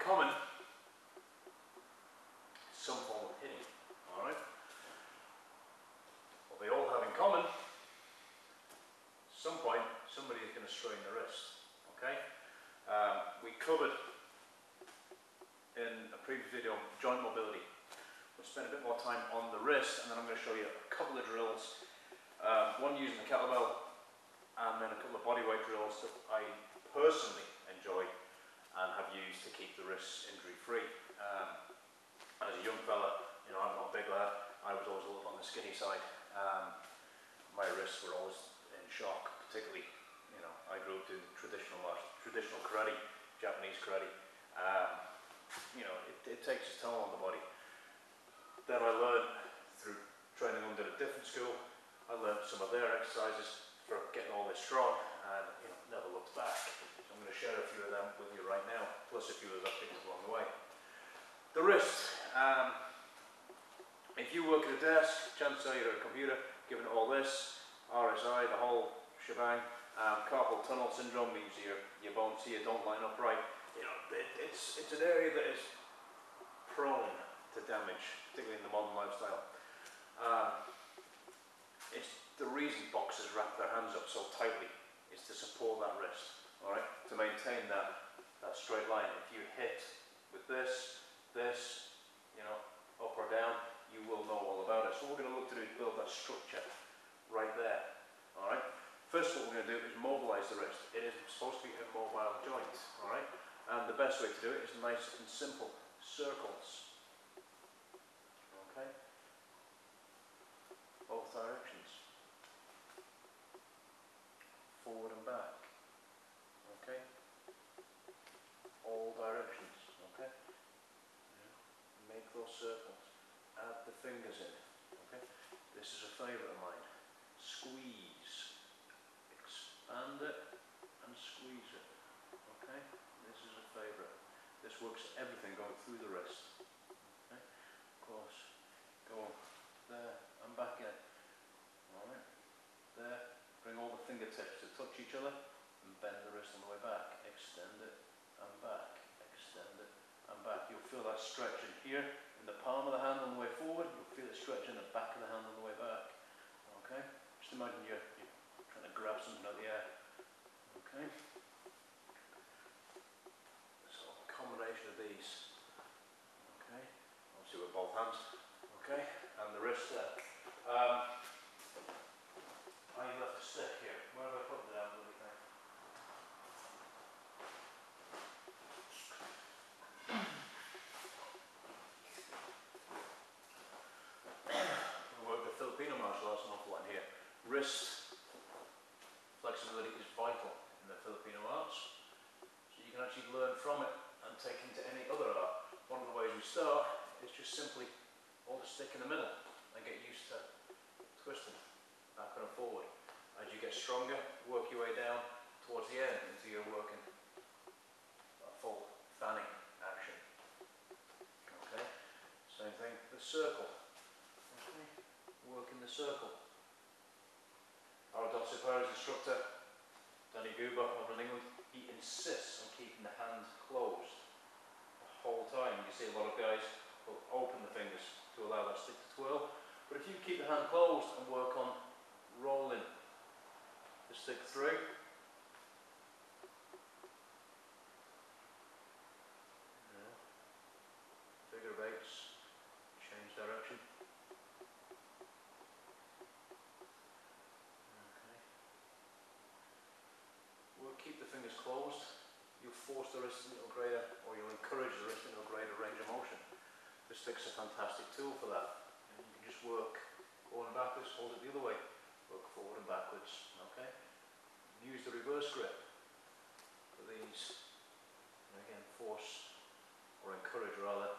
common is some form of hitting. Alright? What they all have in common, at some point somebody is going to strain the wrist. Okay? We covered in a previous video joint mobility. We'll spend a bit more time on the wrist, and then I'm going to show you a couple of drills. One using the kettlebell, and then a couple of bodyweight drills that I personally enjoy and have used to keep the wrists injury free. As a young fella, you know, I'm not a big lad, I was always a little on the skinny side. My wrists were always in shock, particularly, you know, I grew up doing traditional karate, Japanese karate. You know, it takes its toll on the body. Then I learned through training under a different school, I learned some of their exercises for getting all this strong, and you know, never looked back. So I'm going to share a few of them with you right now, plus a few of I've picked up along the way. The wrist. If you work at a desk, chances are you're at a computer, given all this, RSI, the whole shebang, carpal tunnel syndrome means your bones here don't line up right. You know, it's an area that is prone to damage, particularly in the modern lifestyle. It's the reason boxers wrap their hands up so tightly is to support that wrist, all right, to maintain that straight line. If you hit with this, you know, up or down, you will know all about it. So what we're going to look to do is build that structure right there, all right. First, what we're going to do is mobilize the wrist. It is supposed to be a mobile joint, all right, and the best way to do it is nice and simple circles. Okay, both directions, forward and back. Okay, all directions. Okay, make those circles. Add the fingers in. Okay, this is a favourite of mine. Squeeze, expand it, and squeeze it. Okay, this is a favourite. This works everything going through the wrist. Okay, of course, go there and back in. Alright, there, bring all the fingertips to touch each other and bend the wrist on the way back. Extend it and back, extend it and back. You'll feel that stretch in here, in the palm of the hand on the way forward. You'll feel it stretch in the back of the hand on the way back. Okay, just imagine you're trying to grab something out of the air. Okay, so a combination of these. Okay, obviously with both hands. Okay, and the wrist there. I left a stick here. Where have I put the damn bloody thing? We work with Filipino martial arts an awful lot in here. Wrist flexibility is vital in the Filipino arts, so you can actually learn from it and take into any other art. One of the ways we start is just simply hold a stick in the middle and get used to twisting backward and forward. As you get stronger, work your way down towards the end until you're working a full fanning action. Okay, same thing, the circle. Okay, work in the circle. Our Dr. Perez instructor, Danny Guba over in England, he insists on keeping the hand closed the whole time. You see a lot of guys will open the fingers to allow that stick to twirl, but if you keep the hand closed and work on rolling the stick through, figure of eights, change direction. Okay. We'll keep the fingers closed. You'll force the wrist into a greater, or you'll encourage the wrist into a greater range of motion. The stick's a fantastic tool for that. And you can just work forward and backwards, hold it the other way, work forward and backwards. Okay. Use the reverse grip for these. And again, force or encourage rather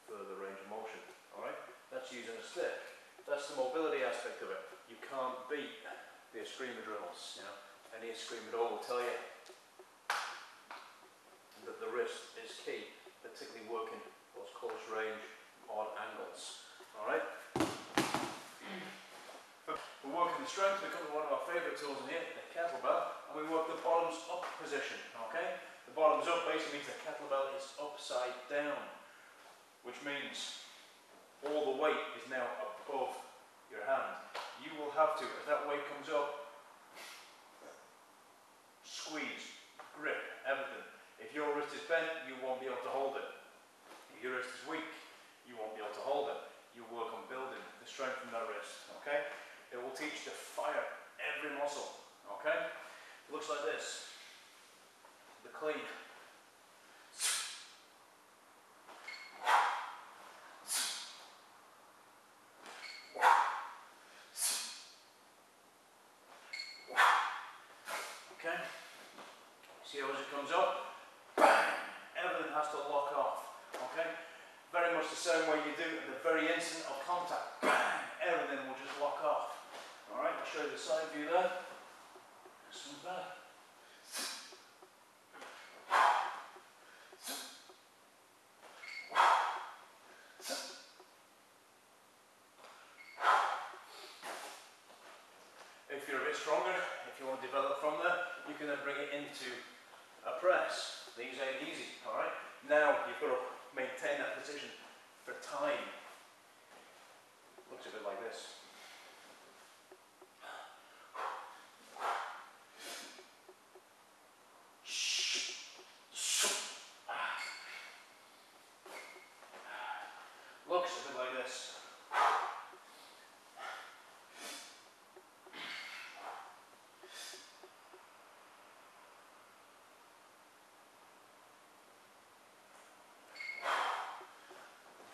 further range of motion. Alright, that's using a stick. That's the mobility aspect of it. You can't beat the Eskrima drills. You know, any Eskrima drill will tell you that the wrist is key, particularly working those close range, odd angles. Alright? We're working the strength, we come to one of our favourite tools in here, the kettlebell, and we work the bottoms up position. Okay? The bottom's up basically means the kettlebell is upside down, which means all the weight is now above your hand. You will have to, as that weight comes up, squeeze, grip, everything. If your wrist is bent, you won't be able to hold it. If your wrist is weak, you won't be able to hold it. You work on building the strength in that wrist, okay? It will teach you to fire every muscle, okay? It looks like this. The clean. Okay? See how as it comes up, bang, everything has to lock off, okay? Very much the same way you do at the very instant of contact, bang, everything will just lock off. Alright, I'll show you the side view there. This one's back. If you're a bit stronger, if you want to develop from there, you can then bring it into a press. These ain't easy, alright? Now you've got to maintain that position for time. Looks a bit like this. Looks a bit like this.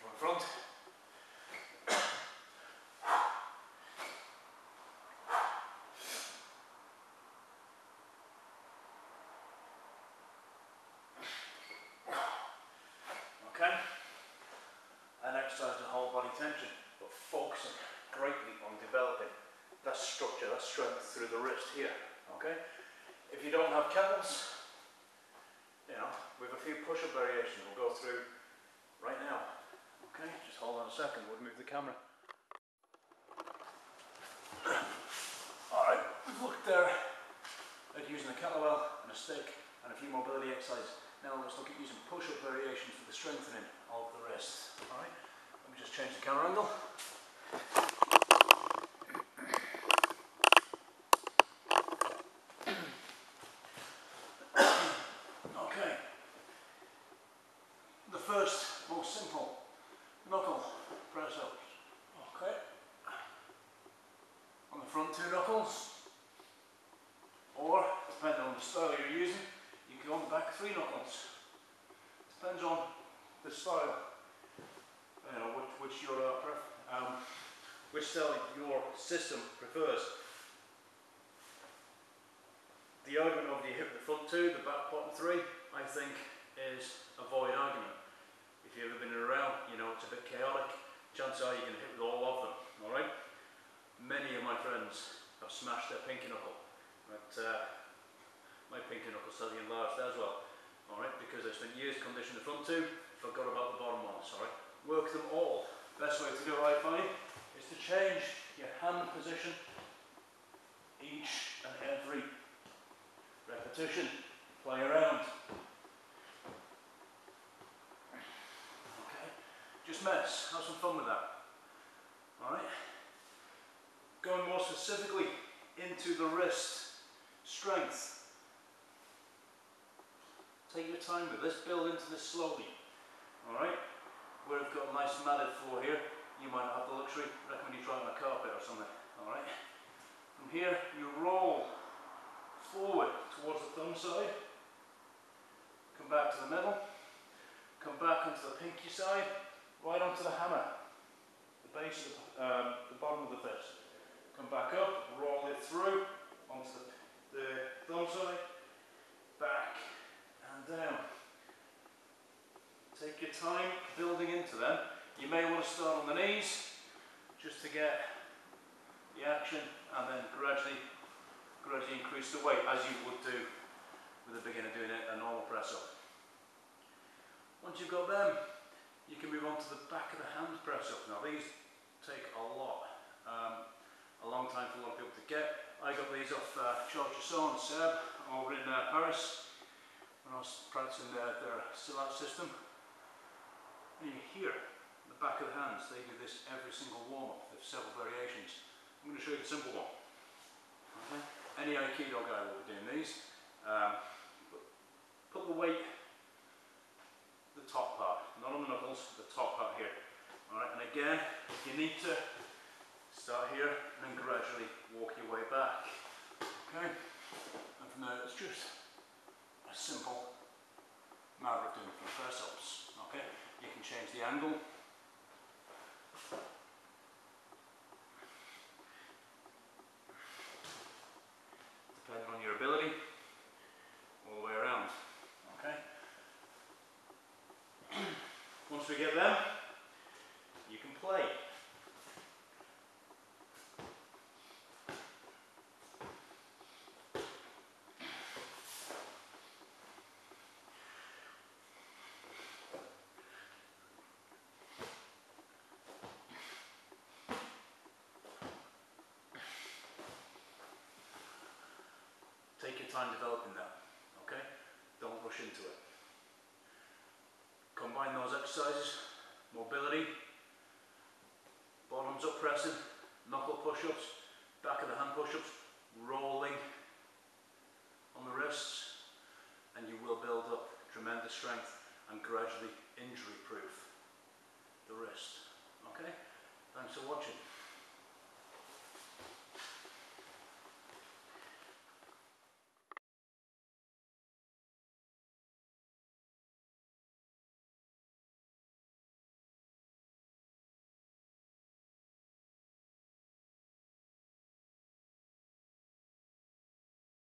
From front. Okay? An exercise to whole body tension, but focusing greatly on developing that structure, that strength through the wrist here. Okay? If you don't have kettlebells, you know, we have a few push-up variations we'll go through right now. Okay, just hold on a second, we'll move the camera. Alright, we've looked there at using a kettlebell and a stick and a few mobility exercises. Now let's look at using push-up variations for the strengthening of the wrist. Alright, let me just change the camera angle. Okay, the first, most simple knuckle press-ups. Okay, on the front two knuckles, or depending on the style you're using, you can go on the back three knuckles. Depends on the style, you know, which style your system prefers. The argument of you hit the front two, the back bottom three, I think is a void argument. If you've ever been around, you know it's a bit chaotic. Chances are you can hit with all of them. All right. Many of my friends have smashed their pinky knuckle, but my pinky knuckle's slightly enlarged as well. All right, because I spent years conditioning the front two, forgot about the bottom ones. All right, work them all. Best way to do it, I find, is to change your hand position each and every repetition. Play around. Okay, just mess. Have some fun with that. All right. Going more specifically into the wrist strength. Take your time with this, build into this slowly. Alright? Where I've got a nice matted floor here, you might not have the luxury, I recommend you try it on a carpet or something. Alright? From here, you roll forward towards the thumb side, come back to the middle, come back onto the pinky side, right onto the hammer, the base of the bottom of the fist. Come back up, roll it through onto the thumb side, back and down. Take your time building into them. You may want to start on the knees just to get the action and then gradually increase the weight as you would do with a beginner doing a normal press up. Once you've got them, you can move on to the back of the hand press up. Now these take a long time for a lot of people to get. I got these off Charles Chasson, Seb, over in Paris. when I was practicing their silat system, and you hear the back of the hands, they do this every single warm-up. There's several variations. I'm going to show you the simple one. Okay? Any Aikido guy will be doing these. Put the weight, the top part, not on the knuckles, the top part here. Alright, and again, you need to start here and then gradually walk your way back. Okay? And from there, it's just a simple matter of doing it from press ups. Okay? You can change the angle. Depending on your ability, all the way around. Okay? Once we get there, you can play. Take your time developing that, okay? Don't rush into it. Combine those exercises, mobility, bottoms up pressing, knuckle push-ups, back of the hand push-ups, rolling on the wrists, and you will build up tremendous strength and gradually injury-proof.